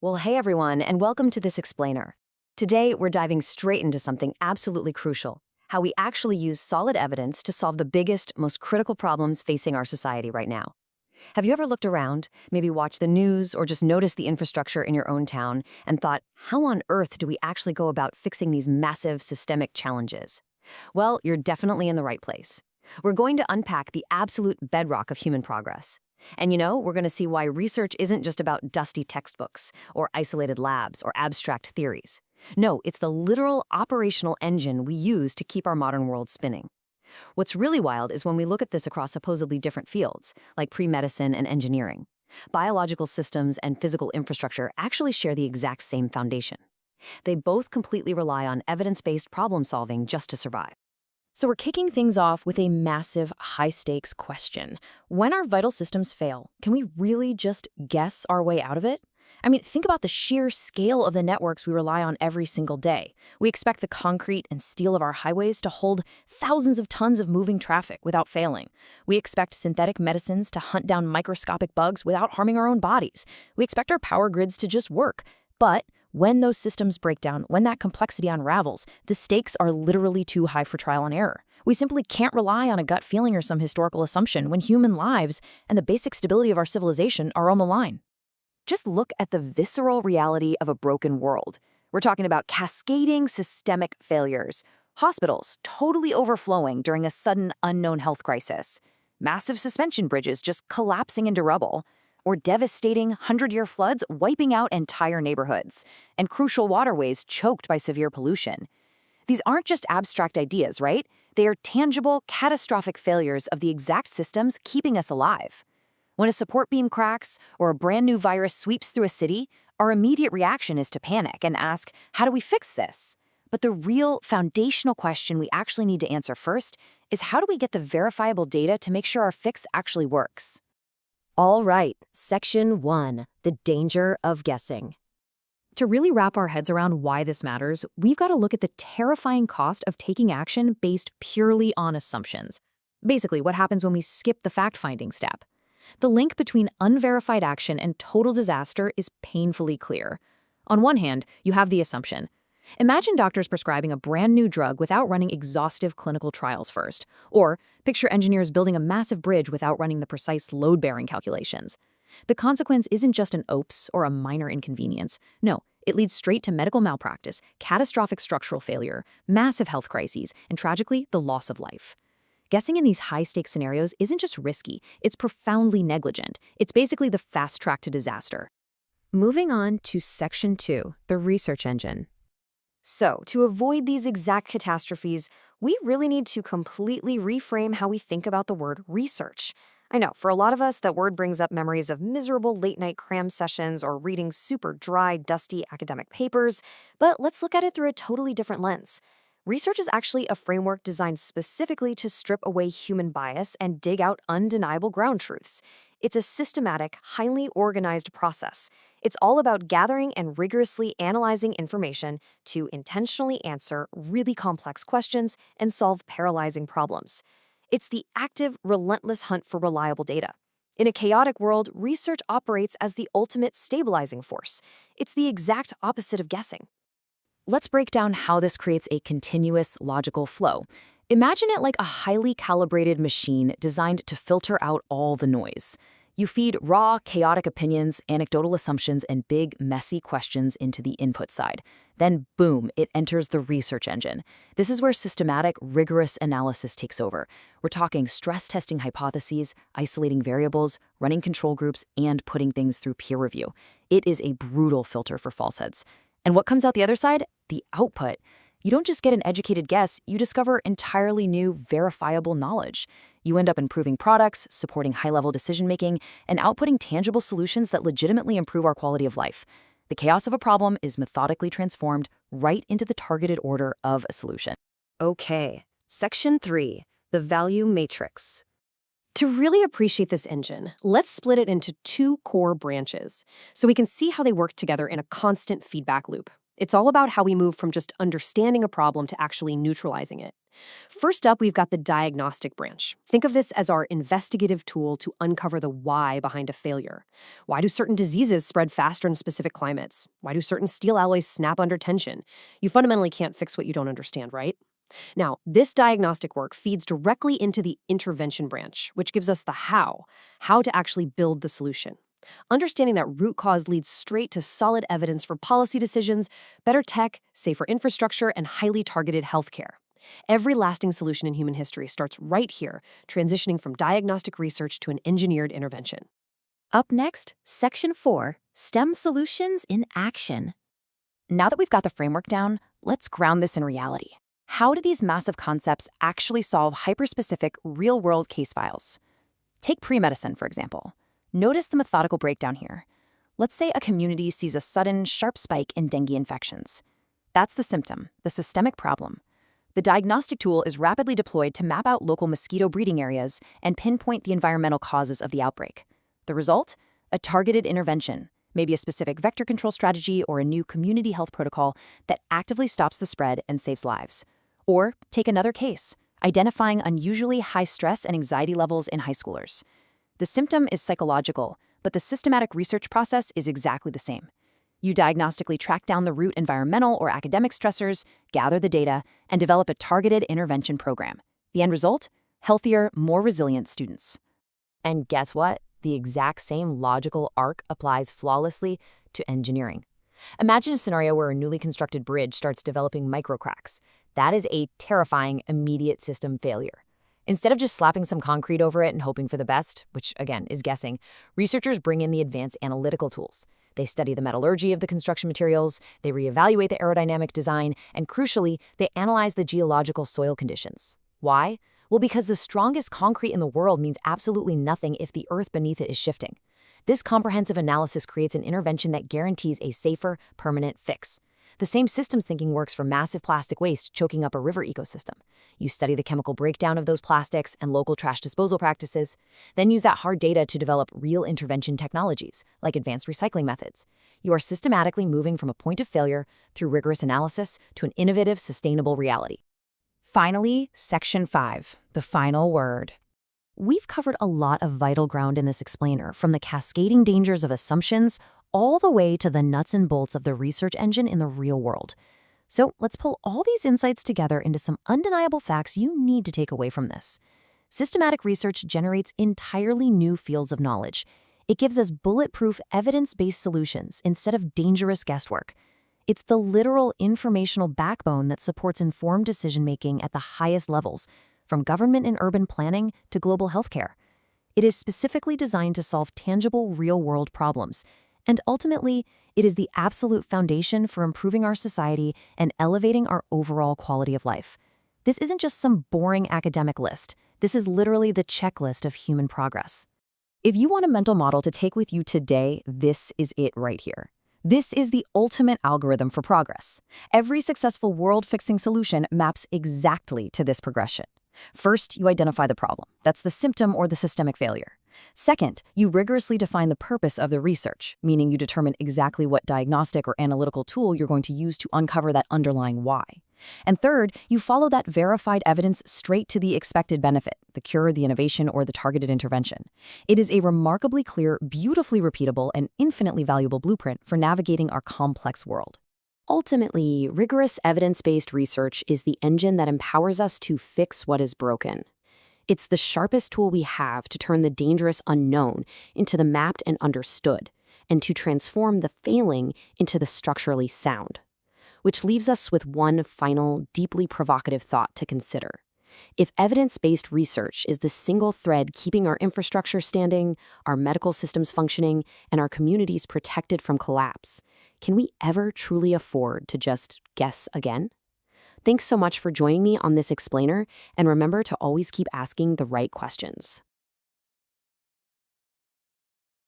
Well, hey everyone, and welcome to this explainer. Today, we're diving straight into something absolutely crucial: how we actually use solid evidence to solve the biggest, most critical problems facing our society right now. Have you ever looked around, maybe watched the news, or just noticed the infrastructure in your own town and thought, how on earth do we actually go about fixing these massive systemic challenges? Well, you're definitely in the right place. We're going to unpack the absolute bedrock of human progress. And we're going to see why research isn't just about dusty textbooks, or isolated labs, or abstract theories. No, it's the literal operational engine we use to keep our modern world spinning. What's really wild is when we look at this across supposedly different fields, like pre-medicine and engineering. Biological systems and physical infrastructure actually share the exact same foundation. They both completely rely on evidence-based problem solving just to survive. So we're kicking things off with a massive, high-stakes question. When our vital systems fail, can we really just guess our way out of it? I mean, think about the sheer scale of the networks we rely on every single day. We expect the concrete and steel of our highways to hold thousands of tons of moving traffic without failing. We expect synthetic medicines to hunt down microscopic bugs without harming our own bodies. We expect our power grids to just work. But when those systems break down, when that complexity unravels, the stakes are literally too high for trial and error. We simply can't rely on a gut feeling or some historical assumption when human lives and the basic stability of our civilization are on the line. Just look at the visceral reality of a broken world. We're talking about cascading systemic failures, hospitals totally overflowing during a sudden unknown health crisis, massive suspension bridges just collapsing into rubble, or devastating 100-year floods wiping out entire neighborhoods, and crucial waterways choked by severe pollution. These aren't just abstract ideas, right? They are tangible, catastrophic failures of the exact systems keeping us alive. When a support beam cracks or a brand new virus sweeps through a city, our immediate reaction is to panic and ask, how do we fix this? But the real foundational question we actually need to answer first is, how do we get the verifiable data to make sure our fix actually works? All right, Section 1, the danger of guessing. To really wrap our heads around why this matters, we've got to look at the terrifying cost of taking action based purely on assumptions. Basically, what happens when we skip the fact-finding step. The link between unverified action and total disaster is painfully clear. On one hand, you have the assumption. Imagine doctors prescribing a brand new drug without running exhaustive clinical trials first. Or picture engineers building a massive bridge without running the precise load-bearing calculations. The consequence isn't just an oops or a minor inconvenience. No, it leads straight to medical malpractice, catastrophic structural failure, massive health crises, and tragically, the loss of life. Guessing in these high-stakes scenarios isn't just risky, it's profoundly negligent. It's basically the fast track to disaster. Moving on to Section 2, the research engine. So, to avoid these exact catastrophes, we really need to completely reframe how we think about the word research. I know, for a lot of us, that word brings up memories of miserable late-night cram sessions or reading super dry, dusty academic papers, but let's look at it through a totally different lens. Research is actually a framework designed specifically to strip away human bias and dig out undeniable ground truths. It's a systematic, highly organized process. It's all about gathering and rigorously analyzing information to intentionally answer really complex questions and solve paralyzing problems. It's the active, relentless hunt for reliable data. In a chaotic world, research operates as the ultimate stabilizing force. It's the exact opposite of guessing. Let's break down how this creates a continuous, logical flow. Imagine it like a highly calibrated machine designed to filter out all the noise. You feed raw, chaotic opinions, anecdotal assumptions, and big, messy questions into the input side. Then, boom, it enters the research engine. This is where systematic, rigorous analysis takes over. We're talking stress-testing hypotheses, isolating variables, running control groups, and putting things through peer review. It is a brutal filter for falsehoods. And what comes out the other side? The output. You don't just get an educated guess, you discover entirely new, verifiable knowledge. You end up improving products, supporting high-level decision-making, and outputting tangible solutions that legitimately improve our quality of life. The chaos of a problem is methodically transformed right into the targeted order of a solution. Okay, Section 3, the value matrix. To really appreciate this engine, let's split it into two core branches so we can see how they work together in a constant feedback loop. It's all about how we move from just understanding a problem to actually neutralizing it. First up, we've got the diagnostic branch. Think of this as our investigative tool to uncover the why behind a failure. Why do certain diseases spread faster in specific climates? Why do certain steel alloys snap under tension? You fundamentally can't fix what you don't understand, right? Now, this diagnostic work feeds directly into the intervention branch, which gives us the how to actually build the solution. Understanding that root cause leads straight to solid evidence for policy decisions, better tech, safer infrastructure, and highly targeted healthcare. Every lasting solution in human history starts right here, transitioning from diagnostic research to an engineered intervention. Up next, Section 4, STEM Solutions in Action. Now that we've got the framework down, let's ground this in reality. How do these massive concepts actually solve hyper-specific, real-world case files? Take pre-medicine, for example. Notice the methodical breakdown here. Let's say a community sees a sudden, sharp spike in dengue infections. That's the symptom, the systemic problem. The diagnostic tool is rapidly deployed to map out local mosquito breeding areas and pinpoint the environmental causes of the outbreak. The result? A targeted intervention, maybe a specific vector control strategy or a new community health protocol that actively stops the spread and saves lives. Or take another case, identifying unusually high stress and anxiety levels in high schoolers. The symptom is psychological, but the systematic research process is exactly the same. You diagnostically track down the root environmental or academic stressors, gather the data, and develop a targeted intervention program. The end result? Healthier, more resilient students. And guess what? The exact same logical arc applies flawlessly to engineering. Imagine a scenario where a newly constructed bridge starts developing microcracks. That is a terrifying, immediate system failure. Instead of just slapping some concrete over it and hoping for the best, which again is guessing, researchers bring in the advanced analytical tools. They study the metallurgy of the construction materials, they reevaluate the aerodynamic design, and crucially, they analyze the geological soil conditions. Why? Well, because the strongest concrete in the world means absolutely nothing if the earth beneath it is shifting. This comprehensive analysis creates an intervention that guarantees a safer, permanent fix. The same systems thinking works for massive plastic waste choking up a river ecosystem. You study the chemical breakdown of those plastics and local trash disposal practices, then use that hard data to develop real intervention technologies, like advanced recycling methods. You are systematically moving from a point of failure through rigorous analysis to an innovative, sustainable reality. Finally, Section 5, the final word. We've covered a lot of vital ground in this explainer, from the cascading dangers of assumptions all the way to the nuts and bolts of the research engine in the real world. So let's pull all these insights together into some undeniable facts you need to take away from this. Systematic research generates entirely new fields of knowledge. It gives us bulletproof, evidence-based solutions instead of dangerous guesswork. It's the literal informational backbone that supports informed decision-making at the highest levels, from government and urban planning to global healthcare. It is specifically designed to solve tangible, real-world problems. And ultimately, it is the absolute foundation for improving our society and elevating our overall quality of life. This isn't just some boring academic list. This is literally the checklist of human progress. If you want a mental model to take with you today, this is it right here. This is the ultimate algorithm for progress. Every successful world-fixing solution maps exactly to this progression. First, you identify the problem. That's the symptom or the systemic failure. Second, you rigorously define the purpose of the research, meaning you determine exactly what diagnostic or analytical tool you're going to use to uncover that underlying why. And third, you follow that verified evidence straight to the expected benefit, the cure, the innovation, or the targeted intervention. It is a remarkably clear, beautifully repeatable, and infinitely valuable blueprint for navigating our complex world. Ultimately, rigorous evidence-based research is the engine that empowers us to fix what is broken. It's the sharpest tool we have to turn the dangerous unknown into the mapped and understood, and to transform the failing into the structurally sound. Which leaves us with one final, deeply provocative thought to consider. If evidence-based research is the single thread keeping our infrastructure standing, our medical systems functioning, and our communities protected from collapse, can we ever truly afford to just guess again? Thanks so much for joining me on this explainer, and remember to always keep asking the right questions.